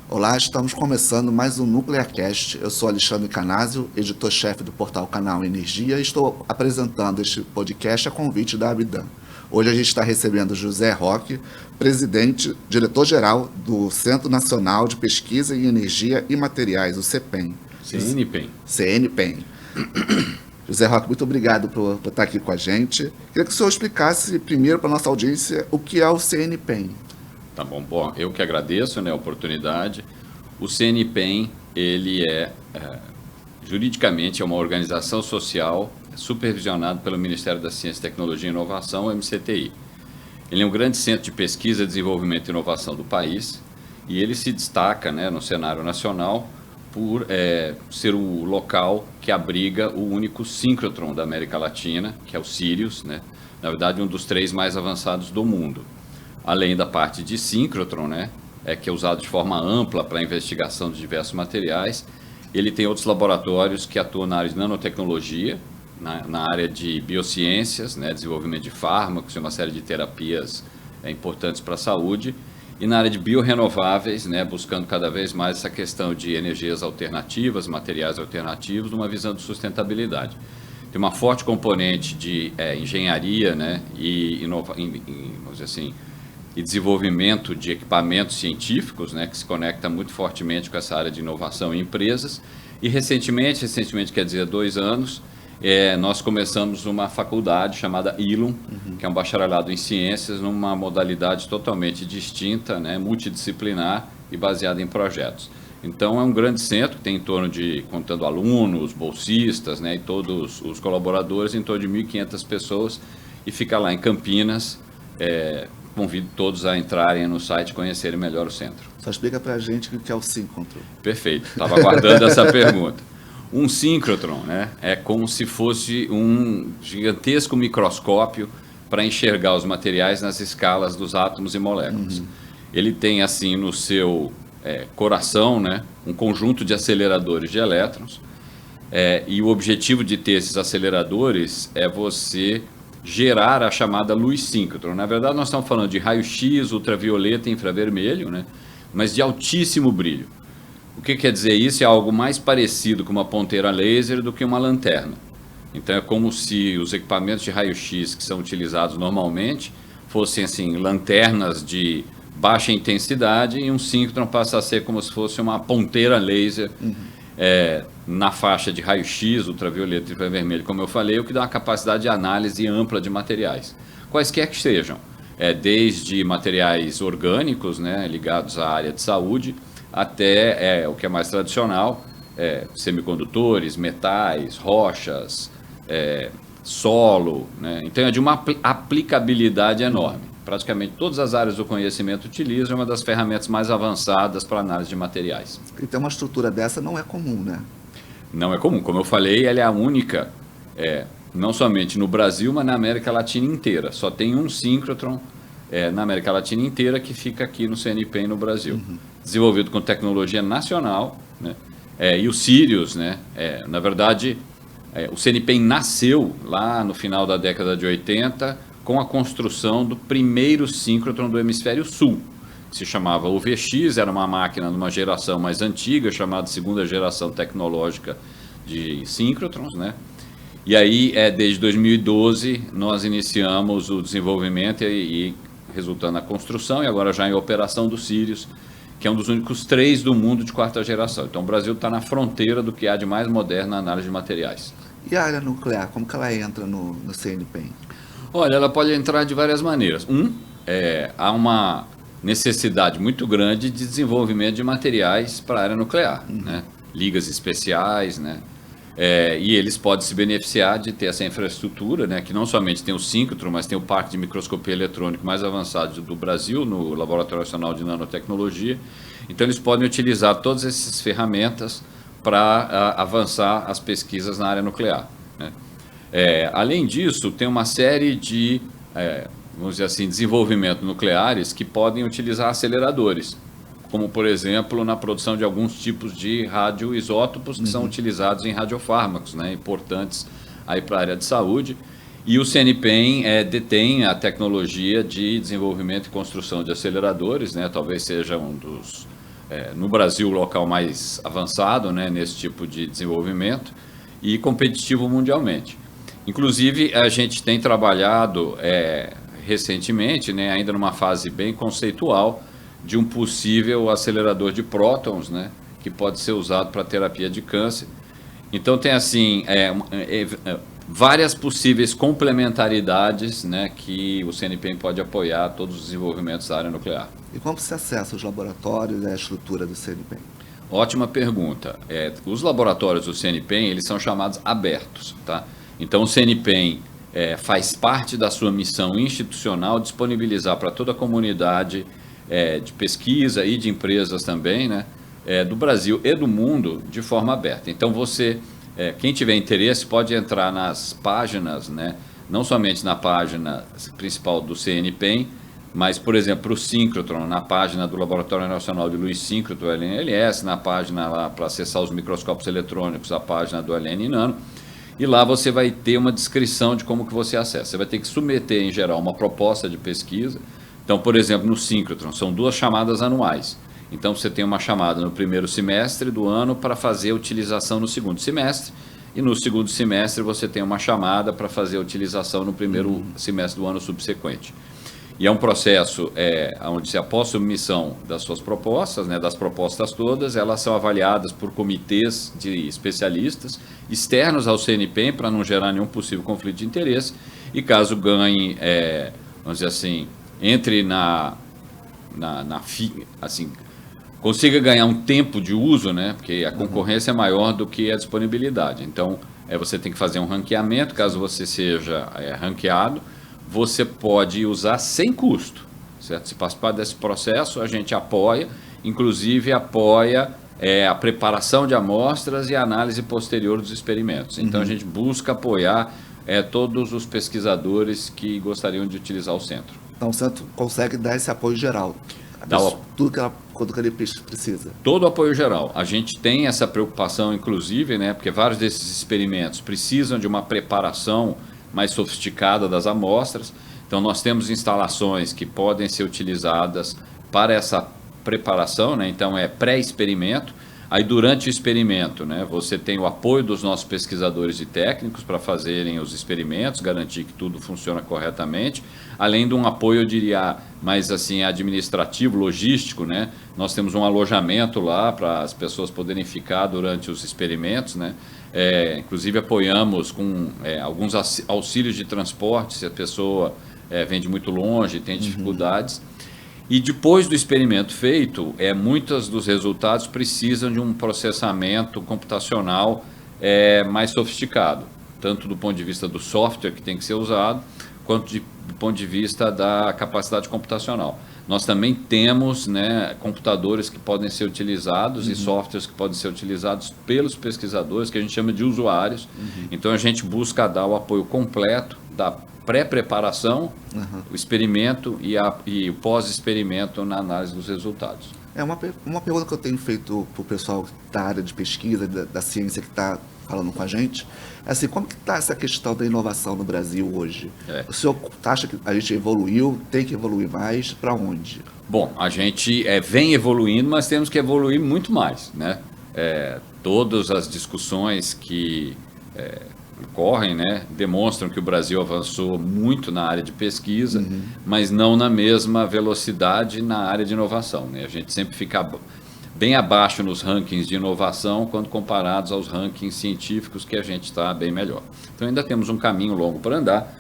Olá, estamos começando mais um NuclearCast. Eu sou Alexandre Canásio, editor-chefe do portal Canal Energia, e estou apresentando este podcast a convite da Abidan. Hoje a gente está recebendo José Roque, presidente, diretor-geral do Centro Nacional de Pesquisa em Energia e Materiais, o CEPEM. CNPEM. CNPEM. José Roque, muito obrigado por estar aqui com a gente. Queria que o senhor explicasse primeiro para a nossa audiência o que é o CNPEM. Tá bom. Bom, eu que agradeço, a oportunidade. O CNPEM, ele juridicamente é uma organização social supervisionada pelo Ministério da Ciência, Tecnologia e Inovação, o MCTI. Ele é um grande centro de pesquisa, desenvolvimento e inovação do país e ele se destaca, no cenário nacional por ser o local que abriga o único síncrotron da América Latina, que é o Sirius, na verdade um dos 3 mais avançados do mundo. Além da parte de síncrotron, que é usado de forma ampla para a investigação de diversos materiais, ele tem outros laboratórios que atuam na área de nanotecnologia, na área de biociências, desenvolvimento de fármacos e uma série de terapias importantes para a saúde, e na área de biorrenováveis, buscando cada vez mais essa questão de energias alternativas, materiais alternativos, numa visão de sustentabilidade. Tem uma forte componente de engenharia, vamos dizer assim, e desenvolvimento de equipamentos científicos, que se conecta muito fortemente com essa área de inovação em empresas. E recentemente quer dizer 2 anos, nós começamos uma faculdade chamada ILUM, que é um bacharelado em ciências, numa modalidade totalmente distinta, multidisciplinar e baseada em projetos. Então é um grande centro, tem em torno de, contando alunos, bolsistas, e todos os colaboradores, em torno de 1.500 pessoas, e fica lá em Campinas. Convido todos a entrarem no site e conhecerem melhor o centro. Só explica para a gente o que é o síncrotron. Perfeito, estava aguardando essa pergunta. Um síncrotron, é como se fosse um gigantesco microscópio para enxergar os materiais nas escalas dos átomos e moléculas. Ele tem, assim, no seu coração, um conjunto de aceleradores de elétrons, e o objetivo de ter esses aceleradores é você gerar a chamada luz síncrotron. Na verdade, nós estamos falando de raio-x, ultravioleta e infravermelho, mas de altíssimo brilho. O que quer dizer isso? É algo mais parecido com uma ponteira laser do que uma lanterna. Então é como se os equipamentos de raio-x que são utilizados normalmente fossem assim, lanternas de baixa intensidade, e um síncrotron passa a ser como se fosse uma ponteira laser na faixa de raio-x, ultravioleta e infravermelho, como eu falei, o que dá uma capacidade de análise ampla de materiais, quaisquer que sejam, desde materiais orgânicos, ligados à área de saúde, até o que é mais tradicional, semicondutores, metais, rochas, solo, Então é de uma aplicabilidade enorme. Praticamente todas as áreas do conhecimento utilizam, uma das ferramentas mais avançadas para análise de materiais. Então uma estrutura dessa não é comum, Não é comum. Como eu falei, ela é a única, não somente no Brasil, mas na América Latina inteira. Só tem um síncrotron na América Latina inteira, que fica aqui no CNPEM no Brasil. Desenvolvido com tecnologia nacional, e o Sirius, na verdade, o CNPEM nasceu lá no final da década de 80 com a construção do primeiro síncrotron do hemisfério sul, que se chamava UVX, era uma máquina de uma geração mais antiga, chamada segunda geração tecnológica de síncrotrons, E aí, desde 2012, nós iniciamos o desenvolvimento e resultando na construção, e agora já em operação do Sirius, que é um dos únicos 3 do mundo de 4ª geração. Então o Brasil está na fronteira do que há de mais moderno na análise de materiais. E a área nuclear, como que ela entra no CNPEM? Olha, ela pode entrar de várias maneiras. Há uma necessidade muito grande de desenvolvimento de materiais para a área nuclear, ligas especiais, e eles podem se beneficiar de ter essa infraestrutura, que não somente tem o síncrotron, mas tem o parque de microscopia eletrônica mais avançado do Brasil, no Laboratório Nacional de Nanotecnologia. Então eles podem utilizar todas essas ferramentas para avançar as pesquisas na área nuclear. Além disso, tem uma série de, vamos dizer assim, desenvolvimentos nucleares que podem utilizar aceleradores, como, por exemplo, na produção de alguns tipos de radioisótopos que são utilizados em radiofármacos, importantes para a área de saúde. E o CNPEM detém a tecnologia de desenvolvimento e construção de aceleradores, talvez seja um dos no Brasil, o local mais avançado, né, nesse tipo de desenvolvimento e competitivo mundialmente. Inclusive, a gente tem trabalhado recentemente, né, ainda numa fase bem conceitual, de um possível acelerador de prótons, né, que pode ser usado para terapia de câncer. Então, tem assim várias possíveis complementaridades, né, que o CNPq pode apoiar todos os desenvolvimentos da área nuclear. E como se acessa os laboratórios e a estrutura do CNPq? Ótima pergunta. Os laboratórios do CNPq, eles são chamados abertos, tá? Então, o CNPq faz parte da sua missão institucional disponibilizar para toda a comunidade de pesquisa e de empresas também, né, do Brasil e do mundo de forma aberta. Então, quem tiver interesse pode entrar nas páginas, né, não somente na página principal do CNPq, mas, por exemplo, o síncrotron, na página do Laboratório Nacional de Luz Síncroto, LNLS, na página lá para acessar os microscópios eletrônicos, a página do LN Nano, e lá você vai ter uma descrição de como que você acessa. Você vai ter que submeter, em geral, uma proposta de pesquisa. Então, por exemplo, no síncrotron, são 2 chamadas anuais. Então, você tem uma chamada no primeiro semestre do ano para fazer a utilização no segundo semestre, e no segundo semestre você tem uma chamada para fazer a utilização no primeiro semestre do ano subsequente. E é um processo onde, após submissão das suas propostas, né, das propostas todas, elas são avaliadas por comitês de especialistas externos ao CNPq para não gerar nenhum possível conflito de interesse. E caso ganhe, vamos dizer assim, entre assim, consiga ganhar um tempo de uso, né, porque a concorrência é maior do que a disponibilidade. Então, você tem que fazer um ranqueamento. Caso você seja ranqueado, você pode usar sem custo, certo? Se participar desse processo, a gente apoia, inclusive apoia a preparação de amostras e a análise posterior dos experimentos. Então, a gente busca apoiar todos os pesquisadores que gostariam de utilizar o centro. Então, o centro consegue dar esse apoio geral, tudo que ele precisa. Todo o apoio geral. A gente tem essa preocupação, inclusive, né, porque vários desses experimentos precisam de uma preparação mais sofisticada das amostras. Então, nós temos instalações que podem ser utilizadas para essa preparação, né? Então, é pré-experimento. Aí, durante o experimento, né, você tem o apoio dos nossos pesquisadores e técnicos para fazerem os experimentos, garantir que tudo funciona corretamente, além de um apoio, eu diria, mais assim, administrativo, logístico, né? Nós temos um alojamento lá para as pessoas poderem ficar durante os experimentos, né? Inclusive apoiamos com alguns auxílios de transporte, se a pessoa vem de muito longe, tem dificuldades. E depois do experimento feito, muitos dos resultados precisam de um processamento computacional mais sofisticado, tanto do ponto de vista do software que tem que ser usado, quanto do ponto de vista da capacidade computacional. Nós também temos, né, computadores que podem ser utilizados e softwares que podem ser utilizados pelos pesquisadores, que a gente chama de usuários. Então, a gente busca dar o apoio completo da pré-preparação, o experimento e o pós-experimento na análise dos resultados. Uma pergunta que eu tenho feito para o pessoal da área de pesquisa, da ciência que está falando com a gente, é assim, como que está essa questão da inovação no Brasil hoje? O senhor acha que a gente evoluiu, tem que evoluir mais, para onde? Bom, a gente vem evoluindo, mas temos que evoluir muito mais, né? Todas as discussões que ocorrem, né, demonstram que o Brasil avançou muito na área de pesquisa, mas não na mesma velocidade na área de inovação, né? A gente sempre fica bem abaixo nos rankings de inovação quando comparados aos rankings científicos, que a gente está bem melhor. Então, ainda temos um caminho longo para andar.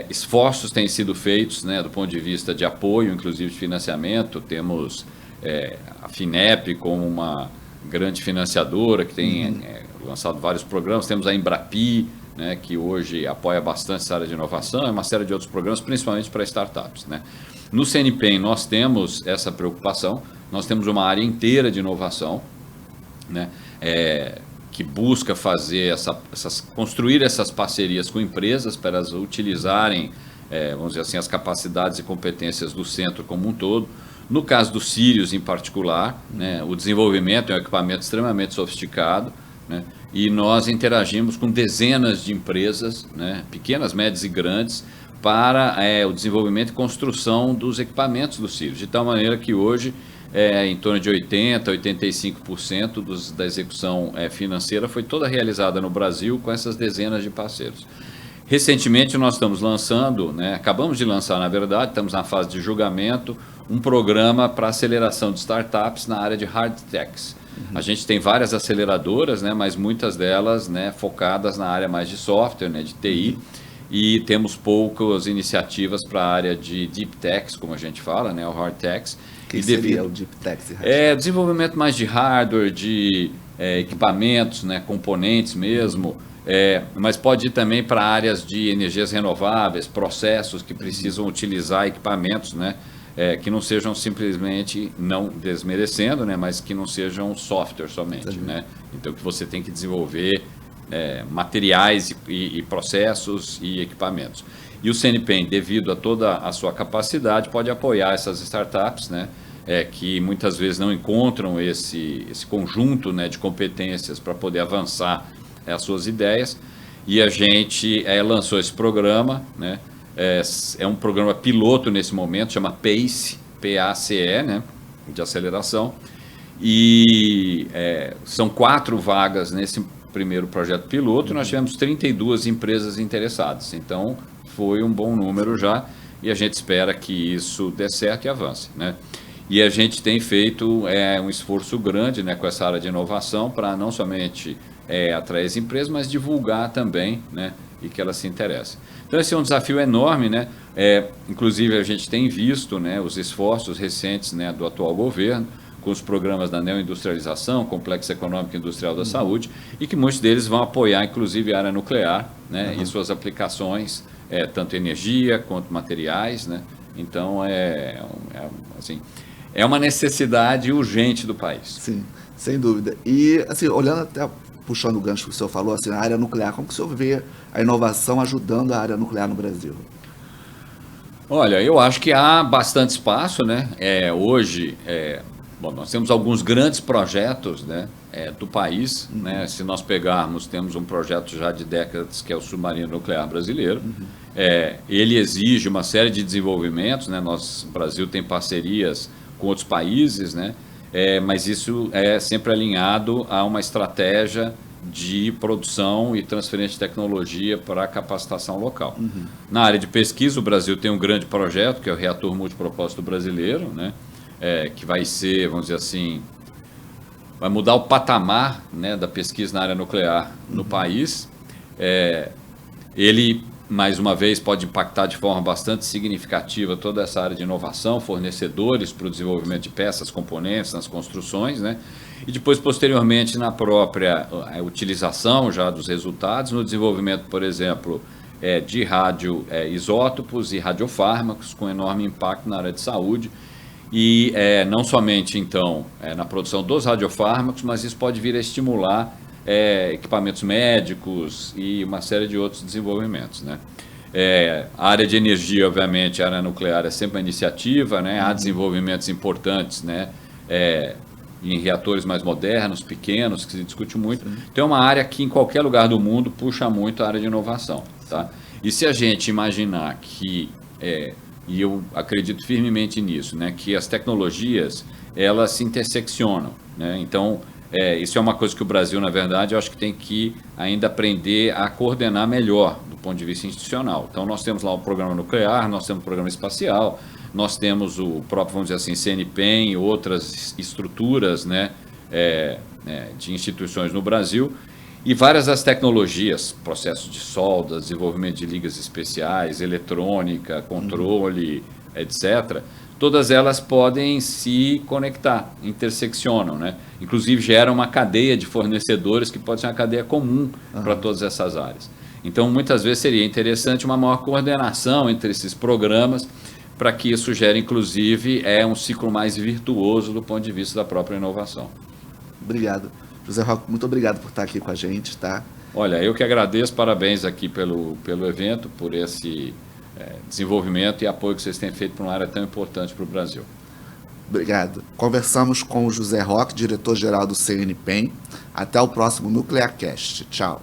Esforços têm sido feitos, né, do ponto de vista de apoio, inclusive de financiamento. Temos a FINEP como uma grande financiadora que tem lançado vários programas. Temos a Embrapi, né, que hoje apoia bastante essa área de inovação, e uma série de outros programas, principalmente para startups, né. No CNPq nós temos essa preocupação, nós temos uma área inteira de inovação, né, que busca fazer construir essas parcerias com empresas para elas utilizarem, vamos dizer assim, as capacidades e competências do centro como um todo. No caso do Sirius em particular, né, o desenvolvimento é um equipamento extremamente sofisticado, né, e nós interagimos com dezenas de empresas, né, pequenas, médias e grandes, para o desenvolvimento e construção dos equipamentos do Sirius, de tal maneira que hoje em torno de 80%, 85% da execução financeira foi toda realizada no Brasil com essas dezenas de parceiros. Recentemente nós estamos lançando, acabamos de lançar na verdade, estamos na fase de julgamento, um programa para aceleração de startups na área de hard techs. A gente tem várias aceleradoras, mas muitas delas focadas na área mais de software, de TI, e temos poucas iniciativas para a área de deep techs, como a gente fala, o hard techs. Que seria o deep techs? Desenvolvimento mais de hardware, de equipamentos, componentes mesmo, mas pode ir também para áreas de energias renováveis, processos que precisam utilizar equipamentos, que não sejam simplesmente, não desmerecendo, mas que não sejam software somente. Então, que você tem que desenvolver materiais e processos e equipamentos. E o CNPEM, devido a toda a sua capacidade, pode apoiar essas startups, que muitas vezes não encontram esse conjunto de competências para poder avançar as suas ideias. E a gente lançou esse programa, é um programa piloto nesse momento, chama PACE, P-A-C-E, de aceleração. E são 4 vagas nesse primeiro projeto piloto, e nós tivemos 32 empresas interessadas. Então, foi um bom número já, e a gente espera que isso dê certo e avance. E a gente tem feito um esforço grande com essa área de inovação para não somente atrair as empresas, mas divulgar também, e que elas se interessem. Então, esse é um desafio enorme, inclusive a gente tem visto os esforços recentes do atual governo, com os programas da neoindustrialização, Complexo Econômico e Industrial da Saúde, e que muitos deles vão apoiar, inclusive, a área nuclear, e suas aplicações, tanto energia quanto materiais. Então, assim, é uma necessidade urgente do país. Sim, sem dúvida. E, assim, olhando até, puxando o gancho que o senhor falou, assim, a área nuclear, como que o senhor vê a inovação ajudando a área nuclear no Brasil? Olha, eu acho que há bastante espaço, hoje... Bom, nós temos alguns grandes projetos do país. Se nós pegarmos, temos um projeto já de décadas que é o submarino nuclear brasileiro. Ele exige uma série de desenvolvimentos. O Brasil tem parcerias com outros países, mas isso é sempre alinhado a uma estratégia de produção e transferência de tecnologia para a capacitação local. Na área de pesquisa, o Brasil tem um grande projeto, que é o Reator Multipropósito Brasileiro, que vai ser, vamos dizer assim, vai mudar o patamar da pesquisa na área nuclear no país. Ele, mais uma vez, pode impactar de forma bastante significativa toda essa área de inovação, fornecedores para o desenvolvimento de peças, componentes, nas construções, e depois, posteriormente, na própria utilização já dos resultados, no desenvolvimento, por exemplo, de radioisótopos e radiofármacos, com enorme impacto na área de saúde. E não somente, então, na produção dos radiofármacos, mas isso pode vir a estimular equipamentos médicos e uma série de outros desenvolvimentos. A área de energia, obviamente, a área nuclear é sempre uma iniciativa, há desenvolvimentos importantes em reatores mais modernos, pequenos, que se discute muito. Então, é uma área que, em qualquer lugar do mundo, puxa muito a área de inovação. E se a gente imaginar que... e eu acredito firmemente nisso, que as tecnologias, elas se interseccionam. Então, isso é uma coisa que o Brasil, na verdade, eu acho que tem que ainda aprender a coordenar melhor do ponto de vista institucional. Então, nós temos lá o programa nuclear, nós temos o programa espacial, nós temos o próprio, vamos dizer assim, CNPEM e outras estruturas de instituições no Brasil. E várias das tecnologias, processos de solda, desenvolvimento de ligas especiais, eletrônica, controle, etc., todas elas podem se conectar, interseccionam, Inclusive geram uma cadeia de fornecedores que pode ser uma cadeia comum para todas essas áreas. Então, muitas vezes seria interessante uma maior coordenação entre esses programas para que isso gere, inclusive, um ciclo mais virtuoso do ponto de vista da própria inovação. Obrigado. José Roque, muito obrigado por estar aqui com a gente, Olha, eu que agradeço, parabéns aqui pelo evento, por esse desenvolvimento e apoio que vocês têm feito para uma área tão importante para o Brasil. Obrigado. Conversamos com o José Roque, diretor-geral do CNPEM. Até o próximo NuclearCast. Tchau.